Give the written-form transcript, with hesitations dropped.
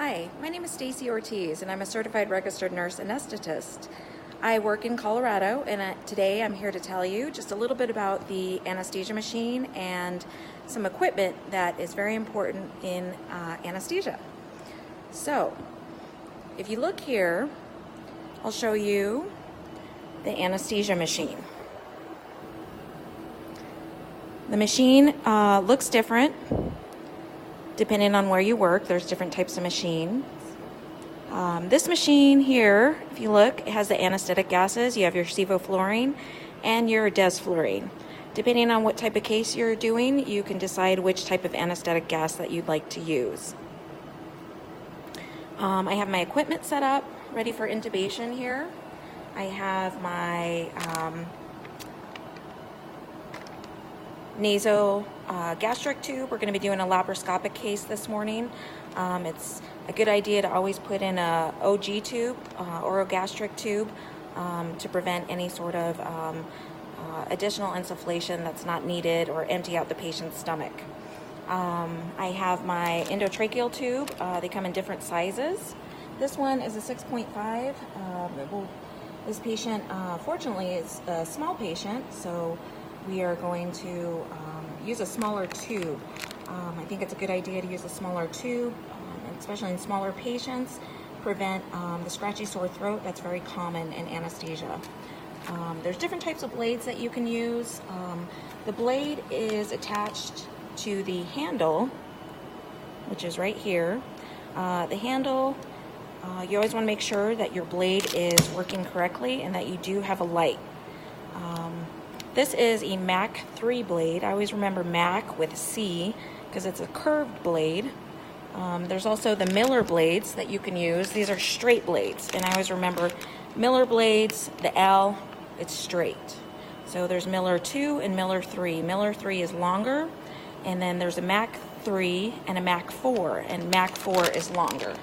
Hi, my name is Stacey Ortiz and I'm a certified registered nurse anesthetist. I work in Colorado and today I'm here to tell you just a little bit about the anesthesia machine and some equipment that is very important in anesthesia. So, if you look here, I'll show you the anesthesia machine. The machine looks different depending on where you work. There's different types of machines. This machine here, if you look, it has the anesthetic gases. You have your sevoflurane and your desflurane. Depending on what type of case you're doing, you can decide which type of anesthetic gas that you'd like to use. I have my equipment set up, ready for intubation here. I have my gastric tube. We're going to be doing a laparoscopic case this morning. It's a good idea to always put in a OG tube, orogastric tube, to prevent any sort of additional insufflation that's not needed or empty out the patient's stomach. I have my endotracheal tube. They come in different sizes. This one is a 6.5. This patient, fortunately, is a small patient, so we are going to use a smaller tube. I think it's a good idea to use a smaller tube, especially in smaller patients, prevent the scratchy sore throat that's very common in anesthesia. There's different types of blades that you can use. The blade is attached to the handle, which is right here. The handle, you always want to make sure that your blade is working correctly and that you do have a light. This is a Mac 3 blade. I always remember Mac with C because it's a curved blade. There's also the Miller blades that you can use. These are straight blades, and I always remember Miller blades, the L, it's straight. So there's Miller 2 and Miller 3. Miller 3 is longer, and then there's a Mac 3 and a Mac 4, and Mac 4 is longer.